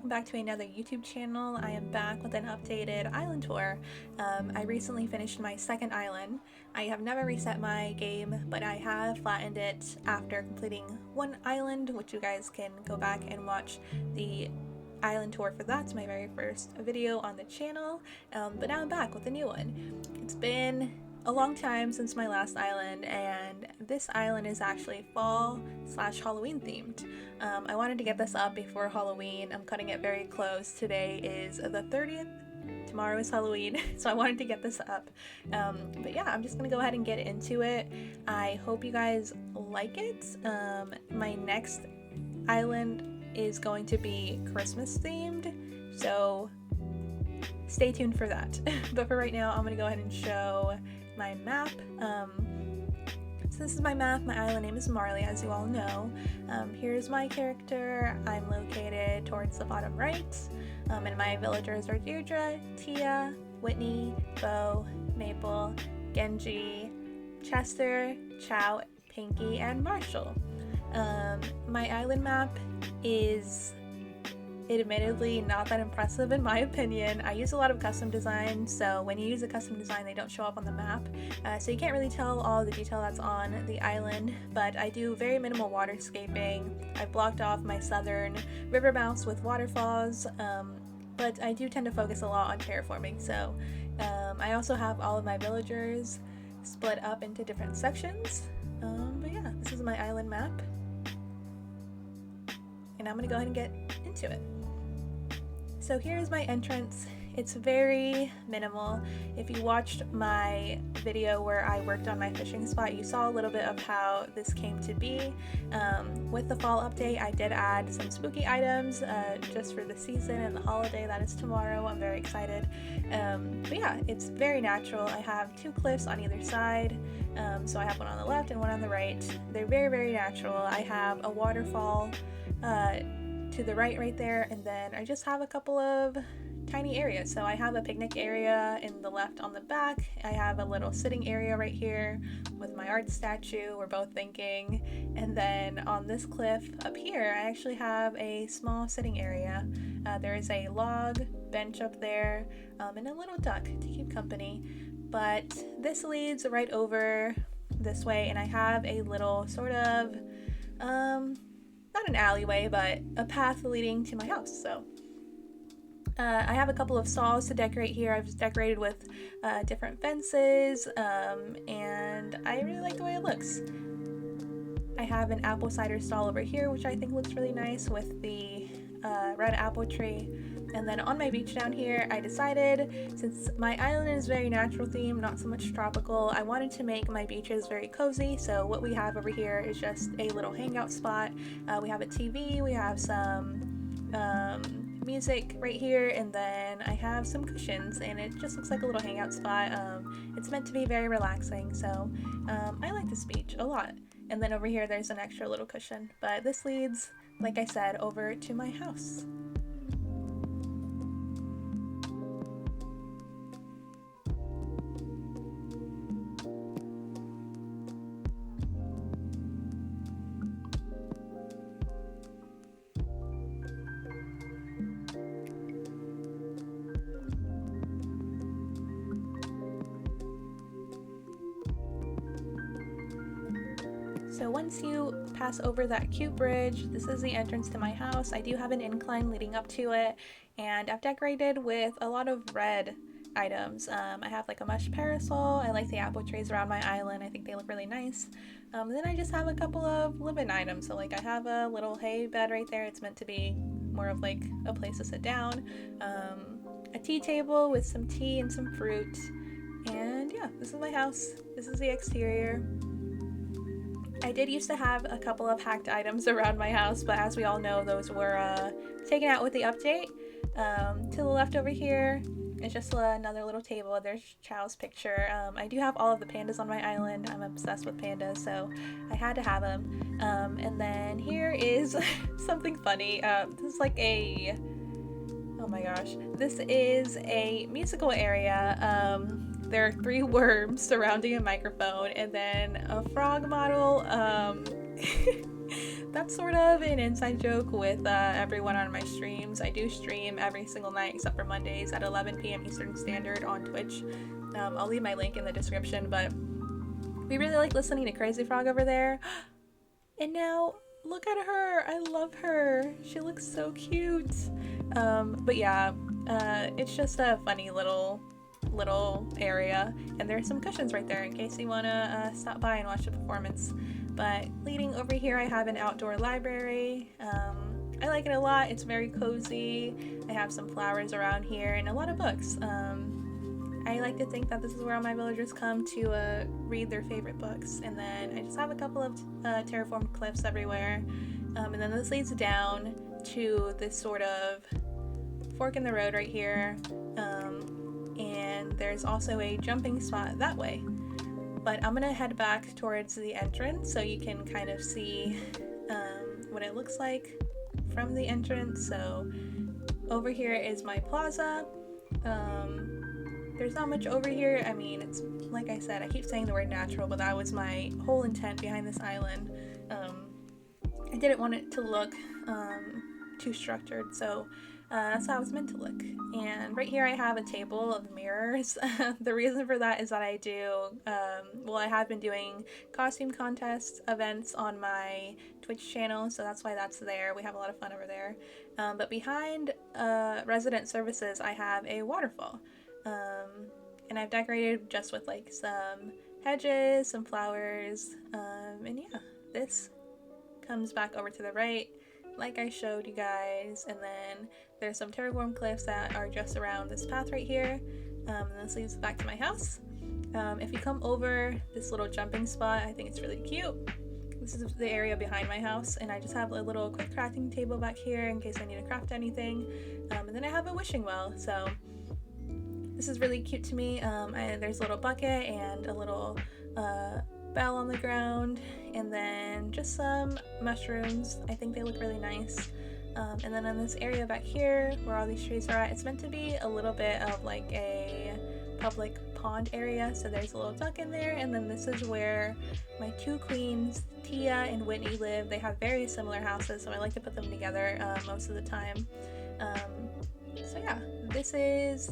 welcome back to another YouTube channel. I am back with an updated island tour. I recently finished my second island. I have never reset my game, but I have flattened it after completing one island, which you guys can go back and watch the island tour for that. It's my very first video on the channel, but now I'm back with a new one. It's been a long time since my last island, and this island is actually fall/Halloween themed. I wanted to get this up before Halloween. I'm cutting it very close. Today is the 30th. Tomorrow is Halloween, so I wanted to get this up. But yeah, I'm just gonna go ahead and get into it. I hope you guys like it. My next island is going to be Christmas themed, so stay tuned for that. But for right now, I'm gonna go ahead and show my map. So this is my map. My island name is Marley, as you all know. Here's my character. I'm located towards the bottom right, and my villagers are Deirdre, Tia, Whitney, Bo, Maple, Genji, Chester, Chow, Pinky, and Marshall. My island map is admittedly not that impressive in my opinion. I use a lot of custom design, so when you use a custom design they don't show up on the map, so you can't really tell all the detail that's on the island, but I do very minimal waterscaping. I've blocked off my southern river mouths with waterfalls, but I do tend to focus a lot on terraforming, so I also have all of my villagers split up into different sections. But yeah, this is my island map, and I'm gonna go ahead and get into it. So here's my entrance. It's very minimal. If you watched my video where I worked on my fishing spot, you saw a little bit of how this came to be. With the fall update, I did add some spooky items just for the season and the holiday that is tomorrow. I'm very excited. But yeah, it's very natural. I have two cliffs on either side. So I have one on the left and one on the right. They're very, very natural. I have a waterfall to the right there, and then I just have a couple of tiny areas. So I have a picnic area in the left on the back. I have a little sitting area right here with my art statue, we're both thinking, and then on this cliff up here I actually have a small sitting area. There is a log bench up there, and a little duck to keep company, but this leads right over this way, and I have a little sort of not an alleyway, but a path leading to my house. So I have a couple of stalls to decorate here. I've just decorated with different fences, and I really like the way it looks. I have an apple cider stall over here, which I think looks really nice with the red apple tree. And then on my beach down here, I decided, since my island is very natural themed, not so much tropical, I wanted to make my beaches very cozy. So what we have over here is just a little hangout spot. We have a TV, we have some music right here, and then I have some cushions, and it just looks like a little hangout spot. It's meant to be very relaxing, so I like this beach a lot. And then over here there's an extra little cushion, but this leads, like I said, over to my house. So once you pass over that cute bridge, this is the entrance to my house. I do have an incline leading up to it, and I've decorated with a lot of red items. I have like a mesh parasol. I like the apple trees around my island. I think they look really nice. Then I just have a couple of living items. So like I have a little hay bed right there. It's meant to be more of like a place to sit down. A tea table with some tea and some fruit. And yeah, this is my house. This is the exterior. I did used to have a couple of hacked items around my house, but as we all know, those were taken out with the update. To the left over here is just another little table. There's Chow's picture. I do have all of the pandas on my island. I'm obsessed with pandas, so I had to have them. And then here is something funny. This is like a... oh my gosh. This is a musical area. There are 3 worms surrounding a microphone, and then a frog model. That's sort of an inside joke with everyone on my streams. I do stream every single night except for Mondays at 11 p.m. Eastern Standard on Twitch. I'll leave my link in the description, but we really like listening to Crazy Frog over there. And now, look at her! I love her! She looks so cute! But yeah, it's just a funny little area, and there's some cushions right there in case you wanna stop by and watch the performance. But leading over here, I have an outdoor library. I like it a lot. It's very cozy. I have some flowers around here and a lot of books. I like to think that this is where all my villagers come to read their favorite books. And then I just have a couple of terraformed cliffs everywhere. And then this leads down to this sort of fork in the road right here. And there's also a jumping spot that way. But I'm gonna head back towards the entrance so you can kind of see what it looks like from the entrance. So over here is my plaza. There's not much over here. I mean, it's like I said, I keep saying the word natural, but that was my whole intent behind this island. I didn't want it to look too structured, so that's how it's meant to look. And right here I have a table of mirrors. The reason for that is that I do, I have been doing costume contest events on my Twitch channel, so that's why that's there. We have a lot of fun over there. But behind resident services, I have a waterfall. And I've decorated just with like some hedges, some flowers, and yeah, this comes back over to the right like I showed you guys, and then there's some terraform cliffs that are just around this path right here, and this leads back to my house. If you come over this little jumping spot, I think it's really cute. This is the area behind my house, and I just have a little quick crafting table back here in case I need to craft anything, and then I have a wishing well, so this is really cute to me. There's a little bucket and a little bell on the ground, and then just some mushrooms. I think they look really nice. And then in this area back here where all these trees are at, it's meant to be a little bit of like a public pond area, so there's a little duck in there. And then this is where my two queens, Tia and Whitney, live. They have very similar houses, so I like to put them together most of the time. So yeah, this is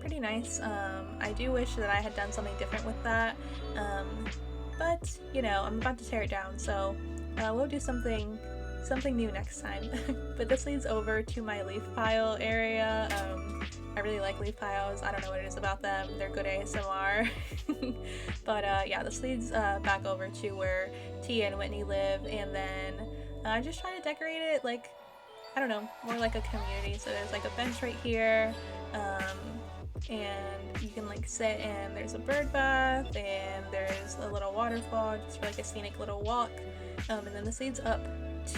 pretty nice. I do wish that I had done something different with that, but you know, I'm about to tear it down, so we'll do something new next time. But this leads over to my leaf pile area. I really like leaf piles. I don't know what it is about them. They're good ASMR. But yeah, this leads back over to where Tia and Whitney live, and then I just try to decorate it like, I don't know, more like a community. So there's like a bench right here, and you can like sit, and there's a bird bath, and there's a little waterfall just for like a scenic little walk, and then this leads up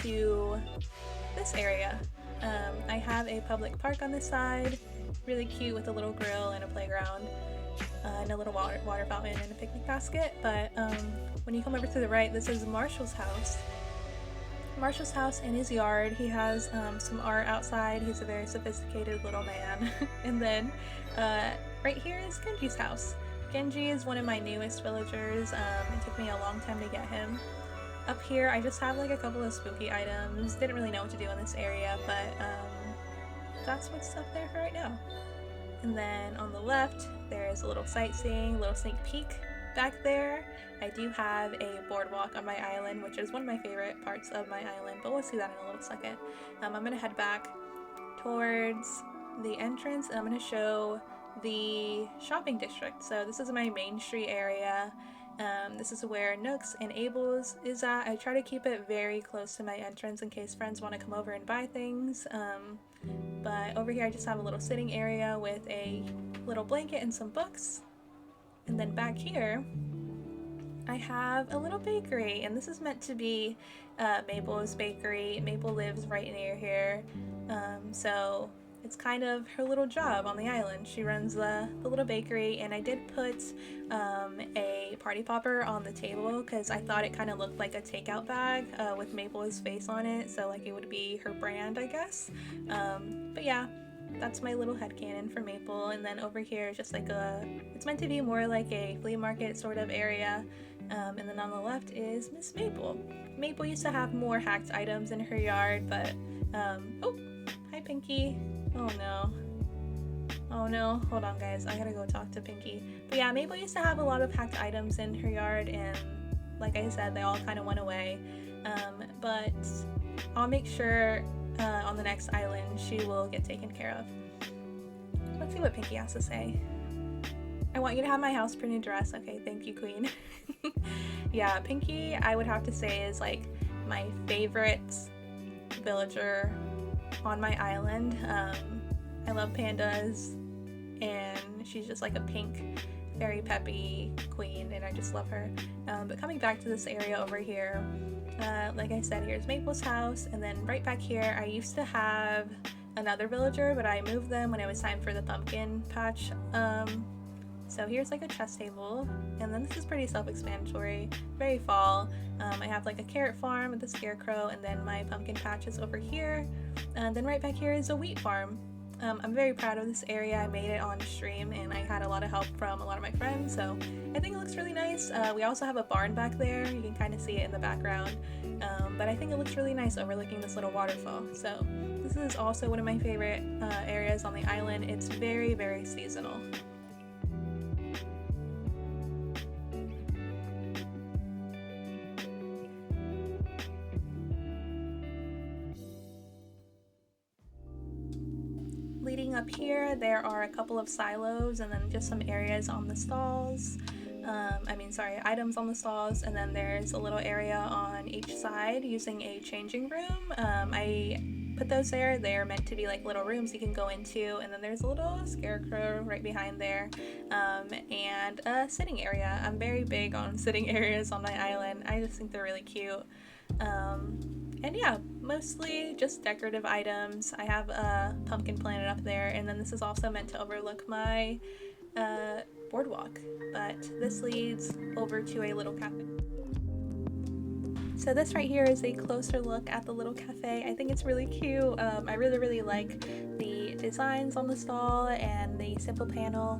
to this area. I have a public park on this side, really cute, with a little grill and a playground, and a little water fountain and a picnic basket. But when you come over to the right, this is Marshall's house. Marshall's house in his yard. He has some art outside. He's a very sophisticated little man. And then right here is Genji's house. Genji is one of my newest villagers. It took me a long time to get him. Up here I just have like a couple of spooky items. Didn't really know what to do in this area, but that's what's up there for right now. And then on the left there's a little sightseeing, little sneak peek back there. I do have a boardwalk on my island, which is one of my favorite parts of my island, but we'll see that in a little second. I'm gonna head back towards the entrance, and I'm gonna show the shopping district. So this is my Main Street area. This is where Nooks and Abel's is at. I try to keep it very close to my entrance in case friends want to come over and buy things. But over here I just have a little sitting area with a little blanket and some books. And then back here I have a little bakery, and this is meant to be Maple's bakery. Maple lives right near here, so it's kind of her little job on the island. She runs the little bakery, and I did put a party popper on the table because I thought it kind of looked like a takeout bag with Maple's face on it, so like it would be her brand, I guess. But yeah, that's my little headcanon for Maple. And then over here is just like it's meant to be more like a flea market sort of area. And then on the left is Miss Maple. Maple used to have more hacked items in her yard, but oh, hi Pinky. Oh no. Oh no, hold on guys, I gotta go talk to Pinky. But yeah, Maple used to have a lot of hacked items in her yard, and like I said, they all kind of went away. But I'll make sure on the next island she will get taken care of. Let's see what Pinky has to say. I want you to have my house printed dress. Okay, thank you, Queen. Yeah, Pinky, I would have to say, is like my favorite villager on my island. I love pandas, and she's just like a pink, very peppy queen, and I just love her. But coming back to this area over here, like I said, here's Maple's house, and then right back here, I used to have another villager, but I moved them when it was time for the pumpkin patch. So here's like a chess table, and then this is pretty self-explanatory, very fall. I have like a carrot farm with a scarecrow, and then my pumpkin patch is over here. And then right back here is a wheat farm. I'm very proud of this area. I made it on stream, and I had a lot of help from a lot of my friends, so I think it looks really nice. We also have a barn back there. You can kind of see it in the background, but I think it looks really nice overlooking this little waterfall. So this is also one of my favorite areas on the island. It's very, very seasonal. Leading up here, there are a couple of silos, and then just some areas on the stalls. Items on the stalls, and then there's a little area on each side using a changing room. I put those there. They're meant to be like little rooms you can go into, and then there's a little scarecrow right behind there, and a sitting area. I'm very big on sitting areas on my island. I just think they're really cute. And yeah, mostly just decorative items. I have a pumpkin planted up there, and then this is also meant to overlook my boardwalk, but this leads over to a little cafe. So this right here is a closer look at the little cafe. I think it's really cute. I really like the designs on the stall and the simple panel.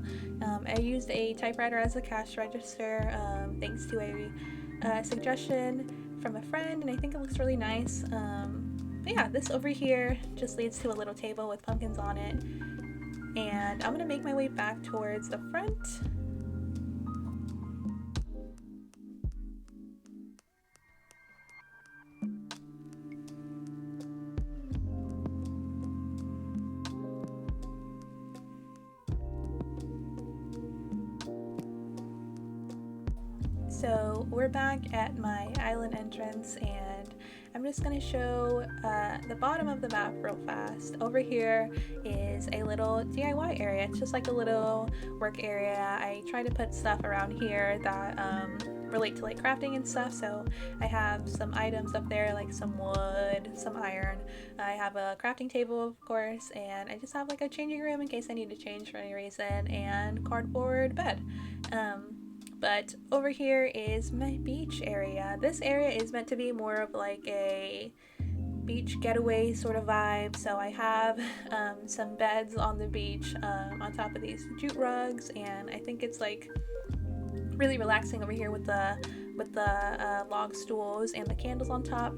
I used a typewriter as a cash register thanks to a suggestion from a friend, and I think it looks really nice. But yeah, this over here just leads to a little table with pumpkins on it, and I'm gonna make my way back towards the front. So we're back at my island entrance, and I'm just going to show the bottom of the map real fast. Over here is a little DIY area. It's just like a little work area. I try to put stuff around here that relate to like crafting and stuff. So I have some items up there, like some wood, some iron. I have a crafting table, of course, and I just have like a changing room in case I need to change for any reason, and cardboard bed. But over here is my beach area. This area is meant to be more of like a beach getaway sort of vibe. So I have some beds on the beach on top of these jute rugs, and I think it's like really relaxing over here with the log stools and the candles on top.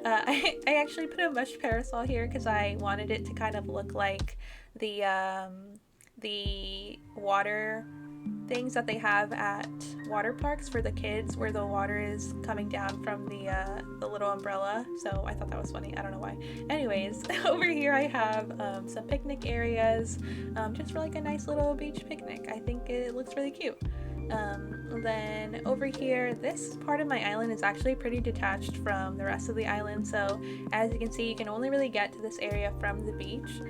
I actually put a mesh parasol here because I wanted it to kind of look like the water things that they have at water parks for the kids, where the water is coming down from the little umbrella. So I thought that was funny. I don't know why. Anyways, over here I have some picnic areas, just for like a nice little beach picnic. I think it looks really cute. Then over here, this part of my island is actually pretty detached from the rest of the island. So as you can see, you can only really get to this area from the beach.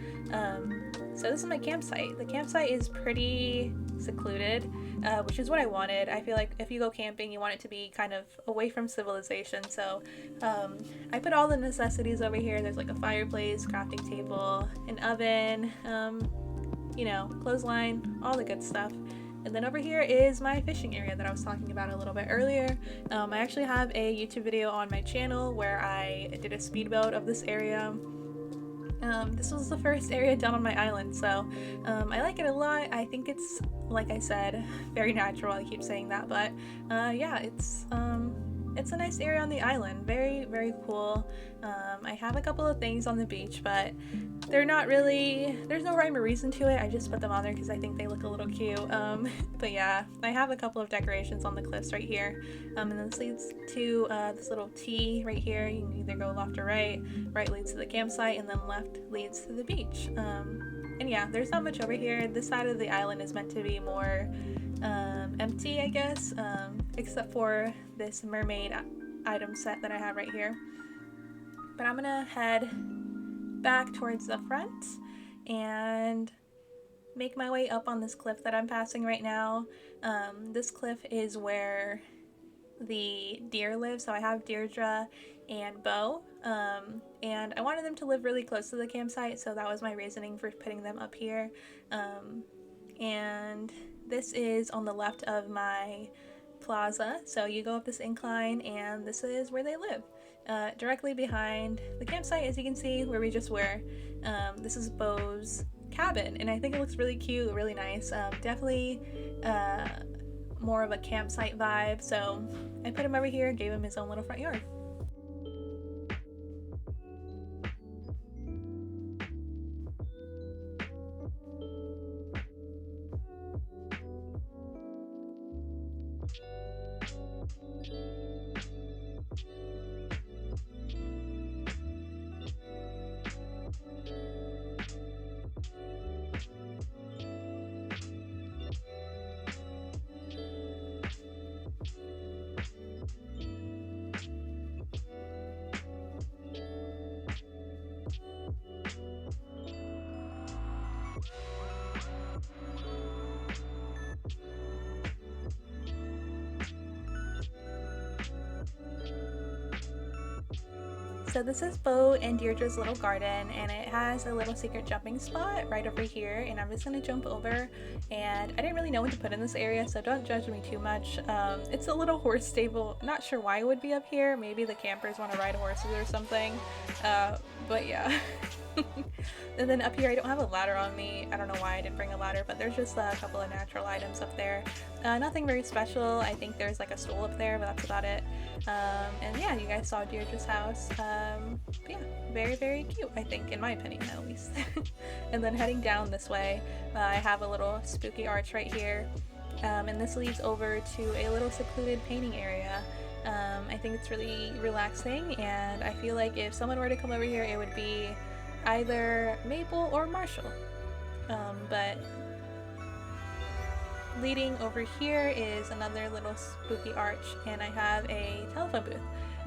So this is my campsite. The campsite is pretty secluded, which is what I wanted. I feel like if you go camping, you want it to be kind of away from civilization. So I put all the necessities over here. There's like a fireplace, crafting table, an oven, clothesline, all the good stuff. And then over here is my fishing area that I was talking about a little bit earlier. I actually have a YouTube video on my channel where I did a speed build of this area. This was the first area done on my island, so I like it a lot. I think it's, like I said, very natural. I keep saying that, but yeah, it's a nice area on the island. Very, very cool. I have a couple of things on the beach, but they're not really, there's no rhyme or reason to it. I just put them on there because I think they look a little cute. But yeah, I have a couple of decorations on the cliffs right here. And then this leads to this little T right here. You can either go left or right. Right leads to the campsite, and then left leads to the beach. And yeah, there's not much over here. This side of the island is meant to be more empty, I guess, except for this mermaid item set that I have right here. But I'm gonna head back towards the front and make my way up on this cliff that I'm passing right now. This cliff is where the deer live, so I have Deirdre and Bo, and I wanted them to live really close to the campsite, so that was my reasoning for putting them up here. And this is on the left of my plaza, so you go up this incline and this is where they live. Directly behind the campsite, as you can see, where we just were. This is Bo's cabin, and I think it looks really cute, really nice. Definitely more of a campsite vibe, so I put him over here, gave him his own little front yard. So this is Bo and Deirdre's little garden, and it has a little secret jumping spot right over here, and I'm just gonna jump over. And I didn't really know what to put in this area, so don't judge me too much. It's a little horse stable. Not sure why it would be up here. Maybe the campers want to ride horses or something. But yeah. And then up here I don't have a ladder on me. I don't know why I didn't bring a ladder, but there's just a couple of natural items up there. Nothing very special. I think there's like a stool up there, but that's about it. And yeah, you guys saw Deirdre's house. But yeah, very, very cute, I think, in my opinion at least. And then heading down this way, I have a little spooky arch right here. And this leads over to a little secluded painting area. I think it's really relaxing, and I feel like if someone were to come over here, it would be either Maple or Marshall. But leading over here is another little spooky arch, and I have a telephone booth.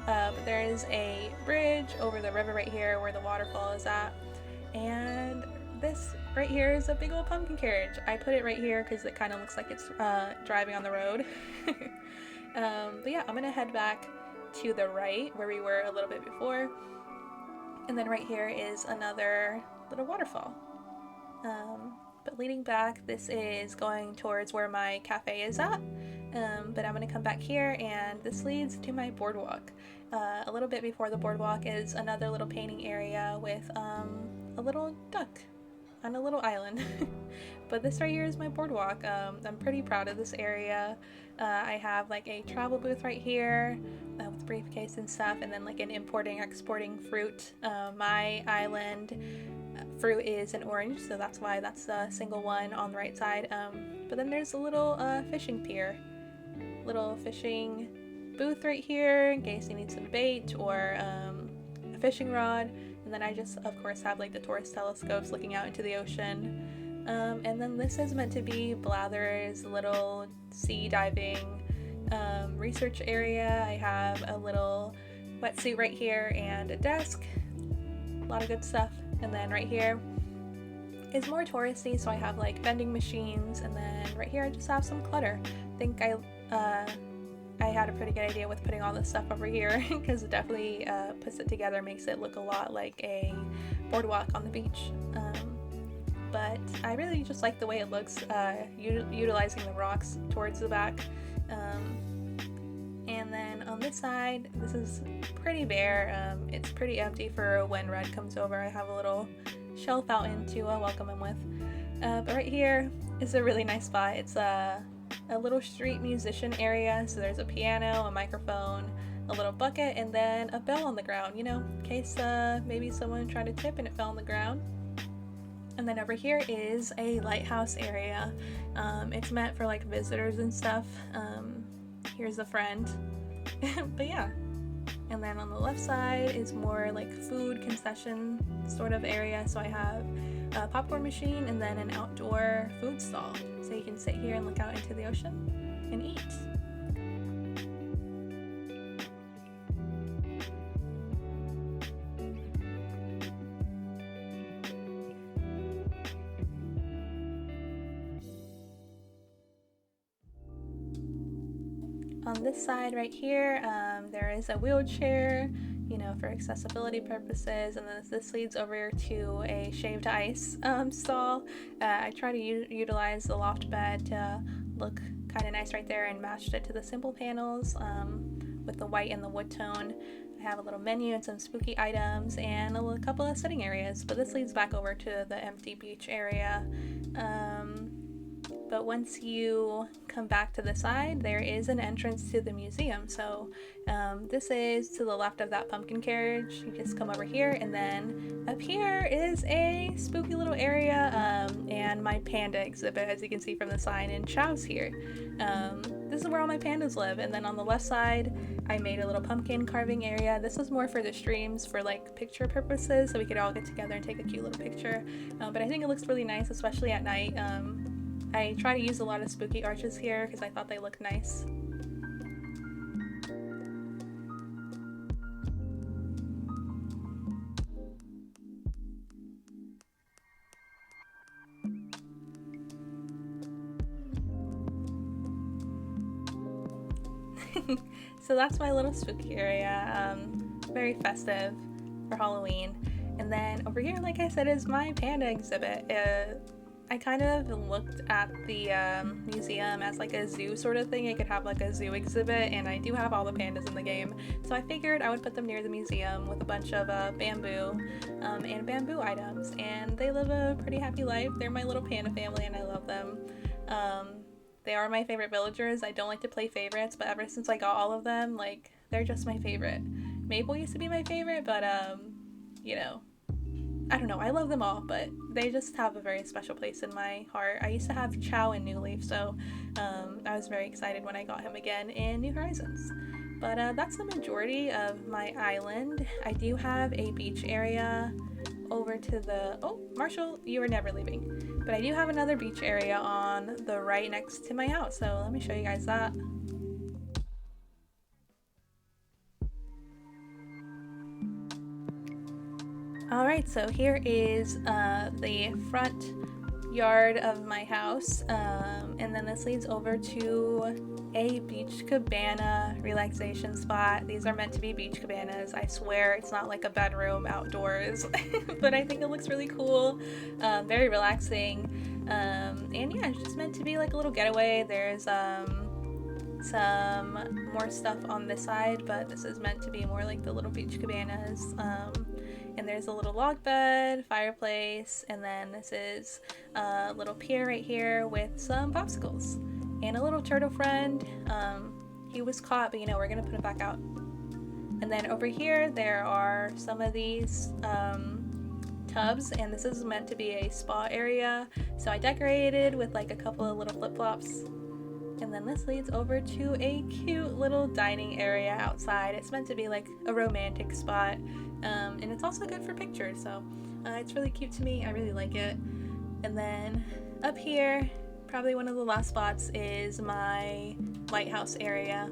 But there is a bridge over the river right here where the waterfall is at, and this right here is a big old pumpkin carriage. I put it right here because it kind of looks like it's driving on the road. But yeah, I'm gonna head back to the right where we were a little bit before, and then right here is another little waterfall. But leading back, this is going towards where my cafe is at. But I'm gonna come back here, and this leads to my boardwalk. A little bit before the boardwalk is another little painting area with a little duck on a little island. But this right here is my boardwalk. I'm pretty proud of this area. I have like a travel booth right here with briefcase and stuff, and then like an importing exporting fruit. My island fruit is an orange, so that's why that's a single one on the right side. But then there's a little fishing pier, little fishing booth right here in case you need some bait or a fishing rod. And then I just of course have like the tourist telescopes looking out into the ocean. And then this is meant to be Blather's little sea diving research area. I have a little wetsuit right here and a desk, a lot of good stuff. And then right here is more touristy, so I have like vending machines, and then right here I just have some clutter. I think I had a pretty good idea with putting all this stuff over here because it definitely puts it together, makes it look a lot like a boardwalk on the beach. But I really just like the way it looks, utilizing the rocks towards the back. And then on this side, this is pretty bare. It's pretty empty for when Red comes over. I have a little shell fountain to welcome him with. But right here is a really nice spot. It's a little street musician area. So there's a piano, a microphone, a little bucket, and then a bell on the ground, you know, in case maybe someone tried to tip and it fell on the ground. And then over here is a lighthouse area. It's meant for like visitors and stuff. Here's a friend. But yeah. And then on the left side is more like food concession sort of area. So I have a popcorn machine and then an outdoor food stall. So you can sit here and look out into the ocean and eat. On this side right here, there is a wheelchair, you know, for accessibility purposes, and then this leads over to a shaved ice stall. I try to utilize the loft bed to look kind of nice right there and matched it to the simple panels with the white and the wood tone. I have a little menu and some spooky items and a couple of sitting areas, but this leads back over to the empty beach area. But once you come back to the side, there is an entrance to the museum. So this is to the left of that pumpkin carriage. You just come over here, and then up here is a spooky little area and my panda exhibit, as you can see from the sign, and Chow's here. This is where all my pandas live. And then on the left side, I made a little pumpkin carving area. This was more for the streams, for like picture purposes, so we could all get together and take a cute little picture. But I think it looks really nice, especially at night. I try to use a lot of spooky arches here because I thought they looked nice. So that's my little spooky area. Very festive for Halloween. And then over here, like I said, is my panda exhibit. I kind of looked at the museum as like a zoo sort of thing. I could have like a zoo exhibit, and I do have all the pandas in the game, so I figured I would put them near the museum with a bunch of bamboo and bamboo items, and they live a pretty happy life. They're my little panda family and I love them. They are my favorite villagers. I don't like to play favorites, but ever since I got all of them, like, they're just my favorite. Maple used to be my favorite, but you know, I don't know, I love them all, but they just have a very special place in my heart. I used to have Chow in New Leaf, so I was very excited when I got him again in New Horizons. But that's the majority of my island. I do have a beach area over to the... Oh, Marshall, you were never leaving. But I do have another beach area on the right next to my house, so let me show you guys that. Alright, so here is the front yard of my house, and then this leads over to a beach cabana relaxation spot. These are meant to be beach cabanas. I swear it's not like a bedroom outdoors, but I think it looks really cool, very relaxing, and yeah, it's just meant to be like a little getaway. There's some more stuff on this side, but this is meant to be more like the little beach cabanas. And there's a little log bed, fireplace, and then this is a little pier right here with some popsicles and a little turtle friend. He was caught, but you know, we're gonna put him back out. And then over here there are some of these tubs, and this is meant to be a spa area, so I decorated with like a couple of little flip-flops. And then this leads over to a cute little dining area outside. It's meant to be like a romantic spot, and it's also good for pictures, so it's really cute to me. I really like it. And then up here, probably one of the last spots, is my lighthouse area.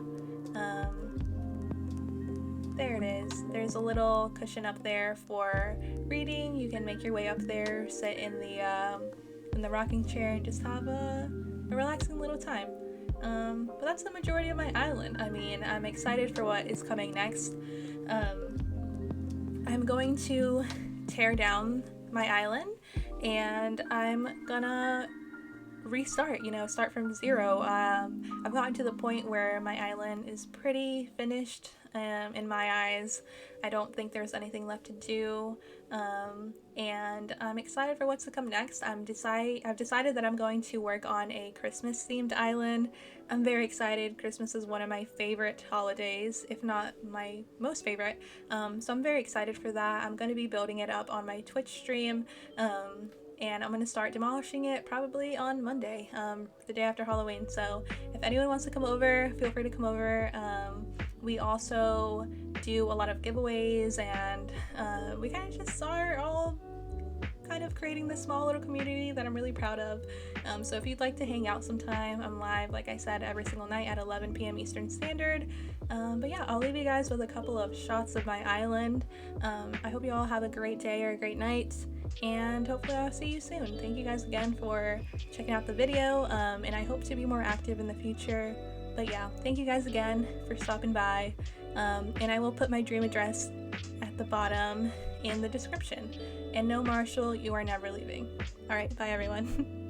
There it is. There's a little cushion up there for reading. You can make your way up there, sit in the rocking chair, and just have a relaxing little time. But that's the majority of my island. I mean, I'm excited for what is coming next. I'm going to tear down my island, and I'm gonna restart, start from zero. I've gotten to the point where my island is pretty finished in my eyes. I don't think there's anything left to do, and I'm excited for what's to come next. I've decided that I'm going to work on a Christmas themed island. I'm very excited. Christmas is one of my favorite holidays, if not my most favorite, so I'm very excited for that. I'm going to be building it up on my Twitch stream, and I'm going to start demolishing it probably on Monday, the day after Halloween. So if anyone wants to come over, feel free to come over. We also do a lot of giveaways, and we kind of just are all kind of creating this small little community that I'm really proud of. So if you'd like to hang out sometime, I'm live, like I said, every single night at 11 p.m. Eastern Standard. But yeah, I'll leave you guys with a couple of shots of my island. I hope you all have a great day or a great night, and hopefully I'll see you soon. Thank you guys again for checking out the video, and I hope to be more active in the future. But yeah, thank you guys again for stopping by, and I will put my dream address at the bottom in the description. And no, Marshall, you are never leaving. Alright, bye everyone.